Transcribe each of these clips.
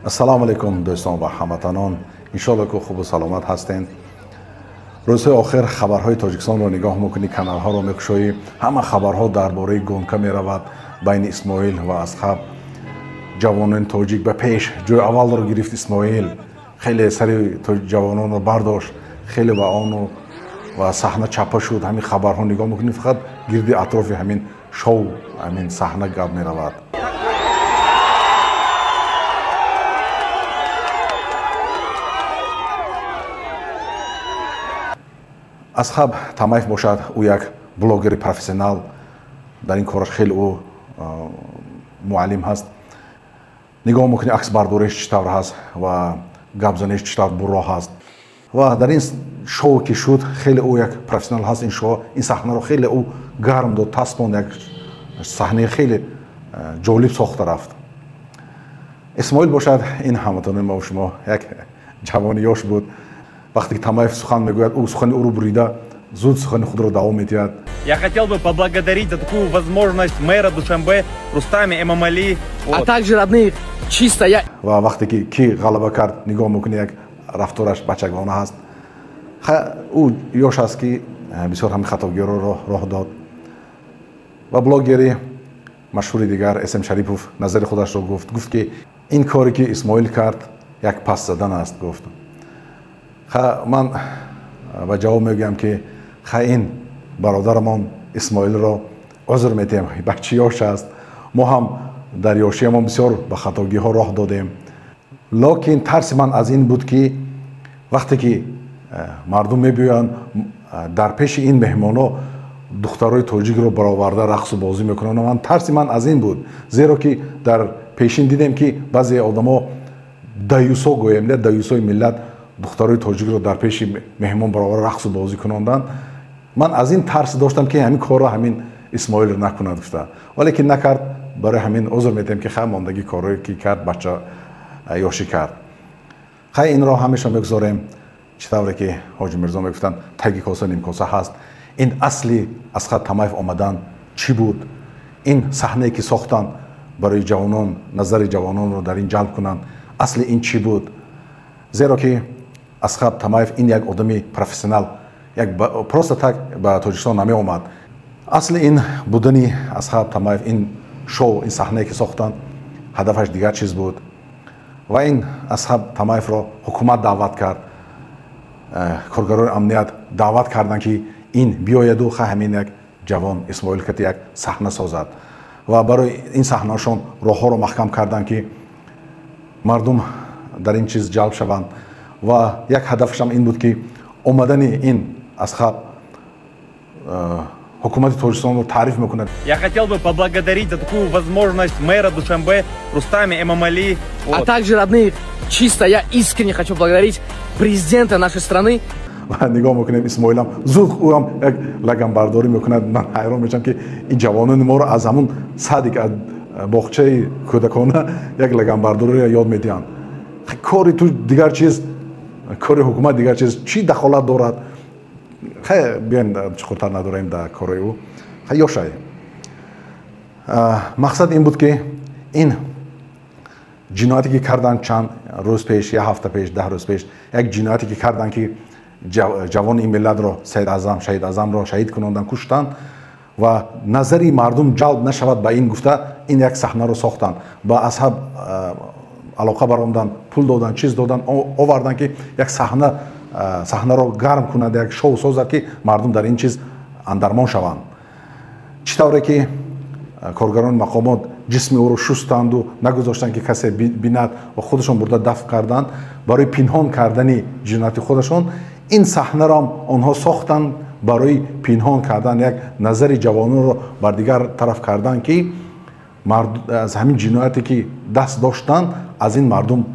السلام علیکم دوستان و هموطنان، انشالله که خوب و سلامت هستین. روزهای آخر خبرهای تاجیکستان رو نگاه میکنی، کانال ها رو میکشوی، همه خبرها درباره گونکا میرود بین اسماعیل و اصحاب. جوانان تاجیک به پیش جای اول رو گرفت اسماعیل، خیلی سری جوانان رو برداشت، خیلی با آن و صحنه چپه شد. همین خبرها نگاه میکنی، فقط گردی اطراف همین شو همین صحنه گپ میرود. اصحاب тамаев бошад, ӯ як блогери профессионал, дар ин кораш хеле ӯ муаллим ҳаст. нигоҳ мекунӣ аксбардориш чӣ тавр ҳаст ва гапзаниш чӣ тавр бурро ҳаст. ва дар ин шоу ки шуд, хеле ӯ як профессионал ҳаст. ин шоу, ин саҳнаро хеле ӯ гарм дод, таспонд, як саҳнаи хеле ҷолиб сохта рафт. исмоил бошад, ин ҳаматони мо шумо як ҷавони ёш буд. وقتی که тамаев сухан мегӯяд, ӯ сухани ӯро бурида зуд сухани худро давом медиҳад. Я хотел бы поблагодарить за такую возможность мэра Душанбе Рустами Эмомали, а также родных чисто я. ва вақте ки ғалаба кард, нигоҳ мекунӣ, як рафтораш бачагона ҳаст. ӯ ёш аст ки бисёр ҳамин хатогиро роҳ дод. ва блогери машҳури дигар Эсем Шарипов назари худашро гуфт ки ин коре ки исмоил кард, як пас задан аст. гуфт ман ба ҷавоб мегӯям ки ин бародарамон исмоилро узр метиҳем, бачи ёш аст. мо ҳам дар ёшиамон бисёр ба хатогиҳо роҳ додем. локин тарси ман аз ин буд ки вақте ки мардум мебиёянд дар пеши ин меҳмоно духтарои тоҷикро бароварда рақсу бозӣ мекунанд, ман тарси ман аз ин буд. зеро ки дар пешин дидем ки баъзе одамо даюсо гӯем, даюсои миллат духтарои тоҷикро дар пеши меҳмон баровар рақсу бозӣ кунондан. ман аз ин тарс доштам ки ҳамин корро ҳамин исмоил накунад гуфта. вале ки накард, барои ҳамин узр метиҳем ки мондагӣ корое ки кард, бача ёшӣ кард. инро ҳамеша мегузорем чӣ тавре ки ҳоҷи мирзо мегуфтанд, таги коса нимкоса ҳаст. ин асли Асхат Тамаев омадан чӣ буд? ин саҳнае ки сохтанд барои ҷавонон, назари ҷавононро дар ин ҷалб кунанд, асли ин чӣ буд? зеро ки Асхат Тамаев ин як одами профессионал, як просто так ба Тоҷикистон намеомад. асли ин будани Асхат Тамаев, ин шоу, ин саҳнае ки сохтанд, ҳадафаш дигар чиз буд. ва ин Асхат Тамаевро ҳукумат даъват кард, коргарони амният даъват карданд ки ин биёяду ҳамин як ҷавон Исмоил Кати як саҳна созад. ва барои ин саҳнашон роҳҳоро маҳкам карданд ки мардум дар ин чиз ҷалб шаванд. ва як ҳадафшам ин буд ки омадани ин Асхат ҳукумати Тоҷикистонро таъриф мекунад. Я хотел бы поблагодарить за такую возможность мэра Душанбе Рустами Эмомали, а также родных чисто я искренне хочу благодарить президента нашей страны. нигоҳ мекунем, исмоилам зуд ӯам як лаганбардорӣ мекунад. ман ҳайрон мешавам ки ин ҷавонони моро аз ҳамун садик аз боғчаи кӯдакона як лаганбардориро ёд медиҳанд. кори ту дигар чиз, кори ҳукумат дигар чиз, чӣ дахолат дорад? биён чуқуртар надораем дар кори ӯ. ёшай. мақсад ин буд ки ин ҷинояте ки карданд чанд рӯз пеш, як ҳафта пеш, 10 рӯз пеш, як ҷинояте ки карданд ки ҷавони ин миллатро, Саидазам, Шаҳидазамро шаҳид кунондан, куштанд ва назари мардум ҷалб нашавад ба ин гуфта, ин як саҳнаро сохтанд. ба Асҳаб алоқа баромдан, пул додан, чиз додан, овардан ки як саҳнаро гарм кунад, як шоу созад ки мардум дар ин чиз андармон шаванд. чӣ тавре ки коргарони мақомот ҷисми ӯро шустанду нагузоштанд ки касе бинад ва худашон бурда дафн карданд. барои пинҳон кардани ҷинояти худашон ин саҳнаро онҳо сохтанд, барои пинҳон кардан, як назари ҷавононро бар дигар тараф кардан ки аз ҳамин ҷинояте ки даст доштанд, аз ин мардум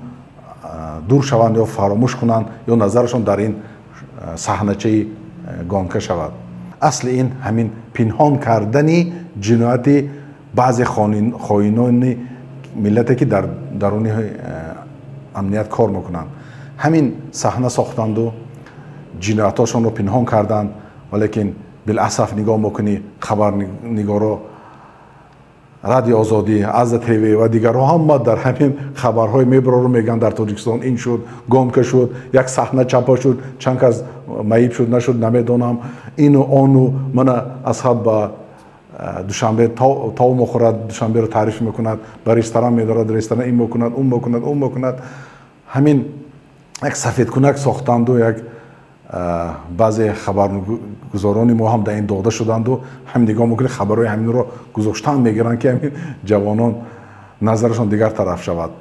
дур шаванд ё фаромӯш кунанд, ё назарашон дар ин саҳначаи гонка шавад. асли ин ҳамин пинҳон кардани ҷинояти баъзе хоинони миллате ки дар даруни амният кор мекунанд. ҳамин саҳна сохтанду ҷинояташонро пинҳон карданд. валекин биласаф нигоҳ мекунӣ, хабарнигоро радио озодӣ, аза тв ва дигарҳо ҳама дар ҳамин хабарҳои мебароро мегӯянд дар тоҷикистон ин шуд, гонка шуд, як саҳна чапа шуд, чанд кас маиб шуд нашуд намедонам, ину ону мана асҳаб ба душанбе тав мехӯрад, душанберо таъриф мекунад, ба ресторан медорад, ресторан ин мекунад, он мекунад, он мекунад. ҳамин як сафедкунак сохтанду як баъзе хабаргузорони мо ҳам дар ин дода шуданду ҳам нигоҳ мекунед хабарҳои ҳаминро гузоштан мегиранд ки ҳамин ҷавонон назарашон дигар тараф шавад.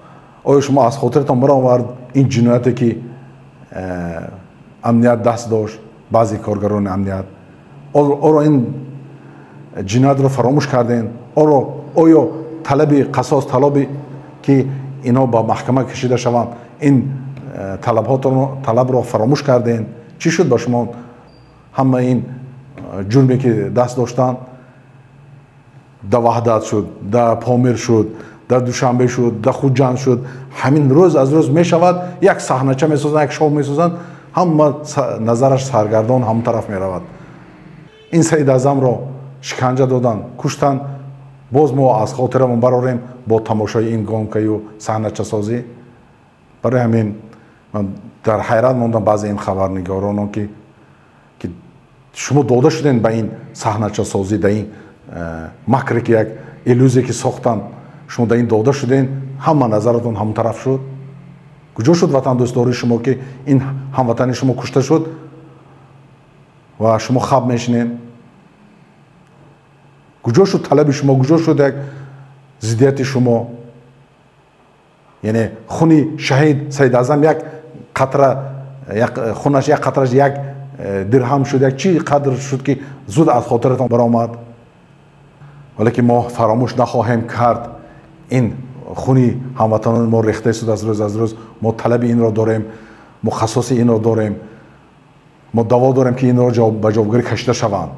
оё шумо аз хотиратон баромад ин ҷинояте ки амният даст дошт, баъзе коргарони амният, оро ин ҷиноятро фаромӯш карден? оё талаби қасос, талаби ки ино ба маҳкама кашида шаванд, ин талабро фаромӯш карден? чӣ шуд ба шумо ҳама ин ҷурме ки даст доштанд? да ваҳдат шуд, да помир шуд, да душанбе шуд, да хуҷанд шуд, ҳамин рӯз аз рӯз мешавад, як саҳнача месозанд, як шоу месозанд, ҳама назараш саргардон ҳам тараф меравад. ин Саид Аъзамро шиканҷа доданд, куштанд, боз мо аз хотирамон барорем бо тамошои ин гонкаю саҳначасозӣ. барои ҳамин ман дар ҳайрат мондам баъзе ин хабарнигаронон ки шумо дода шудем ба ин саҳначасозӣ, да ин макре ки як иллюзия ки сохтанд, шумо да ин дода шудем, ҳама назаратон ҳамтараф шуд. куҷо шуд ватандӯстдории шумо ки ин ҳамватани шумо кушта шуд ва шумо хаб мешинед? куҷо шуд талаби шумо? куҷо шуд як зиддияти шумо? яъне хуни шаҳид Саид Аъзам як қатра, хунаш як қатраш як дирҳам шуд, як чӣ қадр шуд ки зуд аз хотиратон баромад? вале ки мо фаромӯш нахоҳем кард, ин хуни ҳамватанони мо рехта истод аз рӯз, мо талаби инро дорем, мо қасоси инро дорем, мо даво дорем ки инро ба ҷавобгарӣ кашида шаванд.